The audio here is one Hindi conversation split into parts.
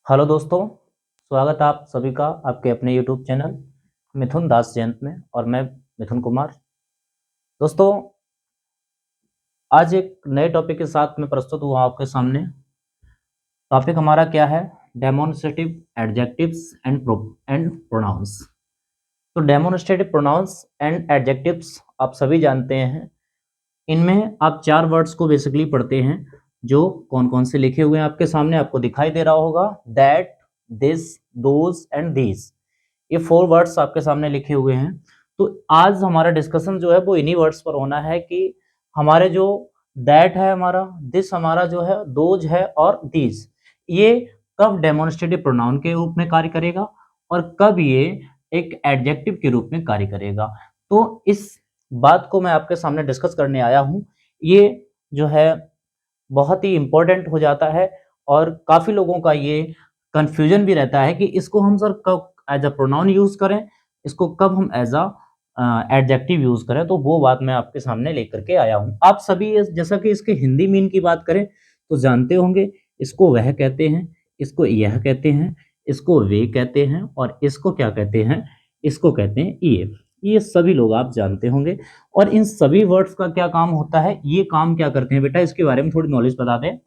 हेलो दोस्तों, स्वागत है आप सभी का आपके अपने यूट्यूब चैनल मिथुन दास जयंत में। और मैं मिथुन कुमार। दोस्तों, आज एक नए टॉपिक के साथ मैं प्रस्तुत हुआ आपके सामने। टॉपिक हमारा क्या है? Demonstrative adjectives and pronouns. तो डेमोन्स्ट्रेटिव प्रोनाउंस एंड एडजेक्टिव्स आप सभी जानते हैं। इनमें आप चार वर्ड्स को बेसिकली पढ़ते हैं, जो कौन कौन से लिखे हुए हैं आपके सामने आपको दिखाई दे रहा होगा। That, this, those and these, ये फोर वर्ड्स आपके सामने लिखे हुए हैं। तो आज हमारा डिस्कशन जो है वो इन्हीं वर्ड्स पर होना है कि हमारे जो दैट है हमारा, दिस हमारा जो है, दोज है और दीज, ये कब डेमोन्स्ट्रेटिव प्रोनाउन के रूप में कार्य करेगा और कब ये एक एडजेक्टिव के रूप में कार्य करेगा। तो इस बात को मैं आपके सामने डिस्कस करने आया हूँ। ये जो है बहुत ही इम्पोर्टेंट हो जाता है और काफ़ी लोगों का ये कंफ्यूजन भी रहता है कि इसको हम सर कब एज अ प्रोनाउन यूज़ करें, इसको कब हम एज अ एडजेक्टिव यूज़ करें। तो वो बात मैं आपके सामने लेकर के आया हूँ। आप सभी जैसा कि इसके हिंदी मीन की बात करें तो जानते होंगे, इसको वह कहते हैं, इसको यह कहते हैं, इसको वे कहते हैं और इसको क्या कहते हैं, इसको कहते हैं ये सभी लोग आप जानते होंगे। और इन सभी वर्ड्स का क्या काम होता है, ये काम क्या करते हैं बेटा, इसके बारे में थोड़ी नॉलेज बता दें।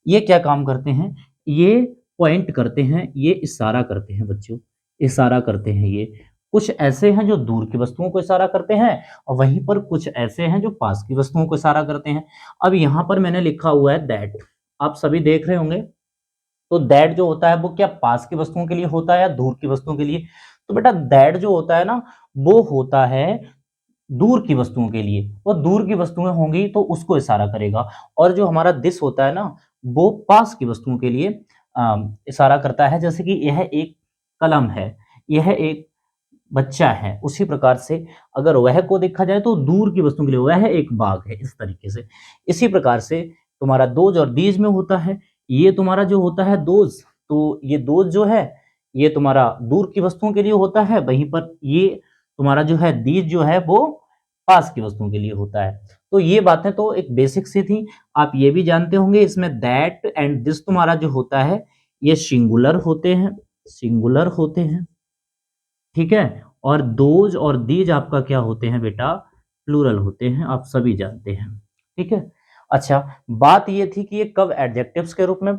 ये क्या काम करते हैं? ये पॉइंट करते हैं, ये इशारा करते हैं बच्चों, इशारा करते हैं। ये कुछ ऐसे हैं जो दूर की वस्तुओं को इशारा करते हैं और वहीं पर कुछ ऐसे हैं जो पास की वस्तुओं को इशारा करते हैं। अब यहाँ पर मैंने लिखा हुआ है दैट, आप सभी देख रहे होंगे। तो दैट जो होता है वो क्या पास की वस्तुओं के लिए होता है या दूर की वस्तुओं के लिए? तो बेटा दैट जो होता है ना, वो होता है दूर की वस्तुओं के लिए। वो दूर की वस्तुएं होंगी तो उसको इशारा करेगा। और जो हमारा दिस होता है ना, वो पास की वस्तुओं के लिए इशारा करता है। जैसे कि यह एक कलम है, यह एक बच्चा है, उसी प्रकार से अगर वह को देखा जाए तो दूर की वस्तुओं के लिए वह एक बाग है, इस तरीके से। इसी प्रकार से तुम्हारा दोज और दीज में होता है। ये तुम्हारा जो होता है दोज, तो ये दोज जो है ये तुम्हारा दूर की वस्तुओं के लिए होता है, वहीं पर ये तुम्हारा जो है दीज जो है वो पास की वस्तुओं के लिए होता है। तो ये बातें तो एक बेसिक सी थी। आप ये भी जानते होंगे इसमें दैट एंड दिस तुम्हारा जो होता है ये सिंगुलर होते हैं, सिंगुलर होते हैं, ठीक है। और दोज और दीज आपका क्या होते हैं बेटा, प्लूरल होते हैं, आप सभी जानते हैं, ठीक है। अच्छा, बात ये थी कि ये कब एडजेक्टिव्स के रूप में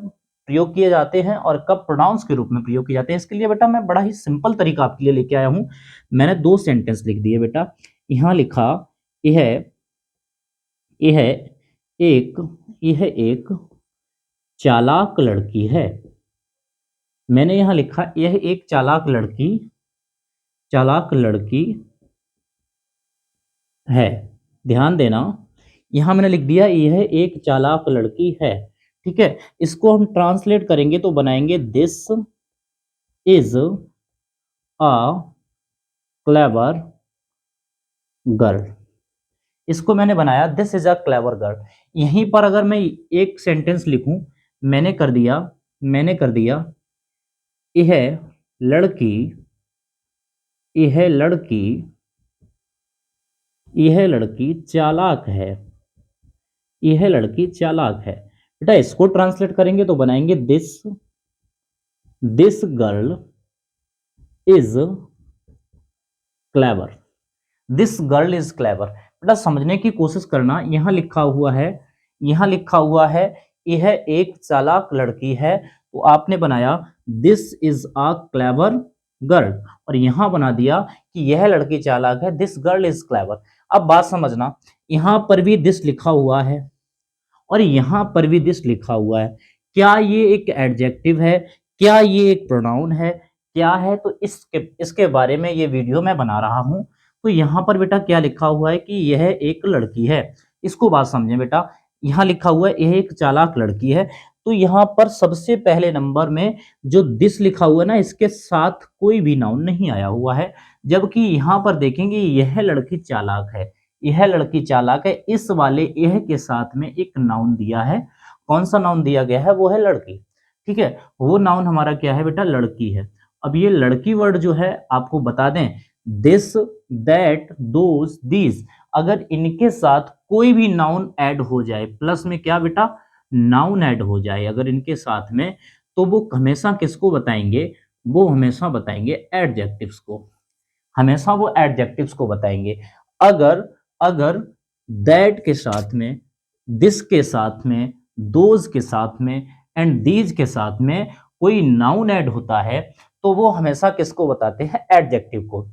प्रयोग किए जाते हैं और कब प्रोनाउंस के रूप में प्रयोग किए जाते हैं। इसके लिए बेटा मैं बड़ा ही सिंपल तरीका आपके लिए लेके आया हूं। मैंने दो सेंटेंस लिख दिए बेटा। यहाँ लिखा, यह यह एक यह एक चालाक लड़की है। मैंने यहाँ लिखा यह एक चालाक लड़की है। ध्यान देना, यहां मैंने लिख दिया यह एक चालाक लड़की है, ठीक है। इसको हम ट्रांसलेट करेंगे तो बनाएंगे this is a clever girl. इसको मैंने बनाया this is a clever girl. यहीं पर अगर मैं एक सेंटेंस लिखूं, मैंने कर दिया यह लड़की यह लड़की यह लड़की चालाक है, यह लड़की चालाक है। बेटा इसको ट्रांसलेट करेंगे तो बनाएंगे this girl is clever, this girl is clever. बेटा समझने की कोशिश करना, यहां लिखा हुआ है यह एक चालाक लड़की है, तो आपने बनाया this is a clever girl और यहां बना दिया कि यह लड़की चालाक है, दिस गर्ल इज क्लेवर। अब बात समझना, यहां पर भी दिस लिखा हुआ है और यहां पर भी दिस लिखा हुआ है। क्या ये एक एडजेक्टिव है, क्या ये एक प्रोनाउन है, क्या है? तो इसके इसके बारे में ये वीडियो मैं बना रहा हूं। तो यहां पर बेटा क्या लिखा हुआ है कि यह एक लड़की है। इसको बात समझें बेटा, यहां लिखा हुआ है यह एक चालाक लड़की है। तो यहां पर सबसे पहले नंबर में जो दिस लिखा हुआ है ना, इसके साथ कोई भी नाउन नहीं आया हुआ है। जबकि यहां पर देखेंगे यह लड़की चालाक है, यह लड़की चालाक है, इस वाले यह के साथ में एक नाउन दिया है। कौन सा नाउन दिया गया है? वो है लड़की, ठीक है। वो नाउन हमारा क्या है बेटा? लड़की है। अब ये लड़की वर्ड जो है आपको बता दें, दिस, दैट, दोज, दीज, अगर इनके साथ कोई भी नाउन ऐड हो जाए, प्लस में क्या बेटा, नाउन ऐड हो जाए अगर इनके साथ में, तो वो हमेशा किसको बताएंगे, वो हमेशा बताएंगे एडजेक्टिव्स को, हमेशा वो एडजेक्टिव्स को बताएंगे। अगर अगर दैट के साथ में, दिस के साथ में, दोज के साथ में एंड दीज के साथ में कोई नाउन ऐड होता है तो वो हमेशा किसको बताते हैं, एडजेक्टिव को।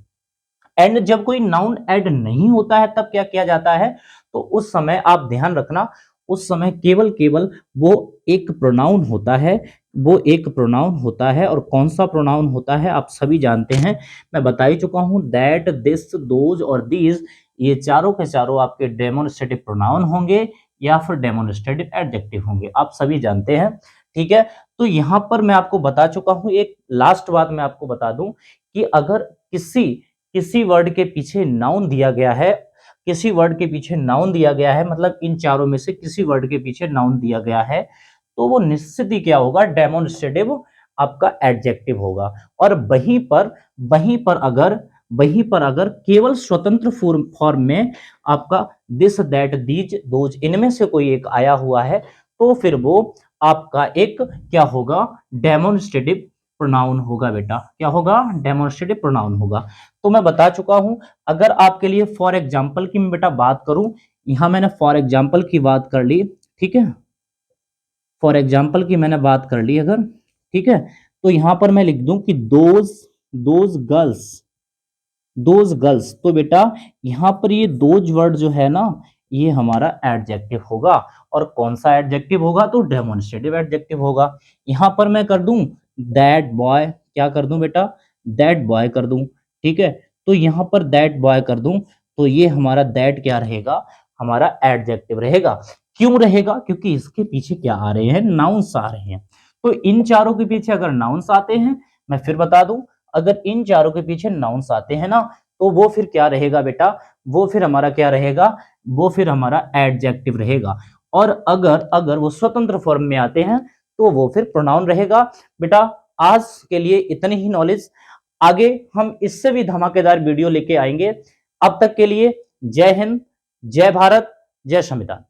एंड जब कोई नाउन ऐड नहीं होता है तब क्या किया जाता है, तो उस समय आप ध्यान रखना, उस समय केवल केवल वो एक प्रोनाउन होता है, वो एक प्रोनाउन होता है। और कौन सा प्रोनाउन होता है आप सभी जानते हैं, मैं बता ही चुका हूं, दैट, दिस, दोज और दीज, ये चारों के चारों आपके डेमोन्स्ट्रेटिव प्रोनाउन होंगे या फिर डेमोन्स्ट्रेटिव एडजेक्टिव होंगे, आप सभी जानते हैं। ठीक है, तो यहां पर मैं आपको बता चुका हूं। एक लास्ट बात मैं आपको बता दूं कि अगर किसी वर्ड के पीछे नाउन दिया गया है, किसी वर्ड के पीछे नाउन दिया गया है, मतलब इन चारों में से किसी वर्ड के पीछे नाउन दिया गया है, तो वो निश्चित ही क्या होगा, डेमोन्स्ट्रेटिव आपका एडजेक्टिव होगा। और वहीं पर अगर केवल स्वतंत्र फॉर्म में आपका दिस, दैट, दीज, दोज इनमें से कोई एक आया हुआ है तो फिर वो आपका एक क्या होगा, डेमोन्स्ट्रेटिव प्रोनाउन होगा बेटा। क्या होगा, डेमोन्स्ट्रेटिव प्रोनाउन होगा। तो मैं बता चुका हूं। अगर आपके लिए फॉर एग्जांपल की मैं बेटा बात करूं, यहां मैंने फॉर एग्जांपल की बात कर ली, ठीक है, फॉर एग्जांपल की मैंने बात कर ली अगर, ठीक है, तो यहां पर मैं लिख दूं कि दोज गर्ल्स, तो बेटा यहां पर ये दोज वर्ड जो है ना, ये हमारा एडजेक्टिव होगा। और कौन सा एडजेक्टिव होगा, तो डेमोन्स्ट्रेटिव एडजेक्टिव होगा। यहां पर मैं कर दूं दैट बॉय, क्या कर दूं बेटा, दैट बॉय कर दूं, ठीक है। तो यहां पर दैट बॉय कर दूं तो ये हमारा दैट क्या रहेगा, हमारा एडजेक्टिव रहेगा। क्यों रहेगा, क्योंकि इसके पीछे क्या आ रहे हैं, नाउन्स आ रहे हैं। तो इन चारों के पीछे अगर नाउन्स आते हैं, मैं फिर बता दूं, अगर इन चारों के पीछे नाउन्स आते हैं ना, तो वो फिर क्या रहेगा बेटा, वो फिर हमारा क्या रहेगा, वो फिर हमारा एडजेक्टिव रहेगा। और अगर अगर वो स्वतंत्र फॉर्म में आते हैं तो वो फिर प्रोनाउन रहेगा। बेटा आज के लिए इतनी ही नॉलेज, आगे हम इससे भी धमाकेदार वीडियो लेके आएंगे। अब तक के लिए जय हिंद, जय भारत, जय संविधान।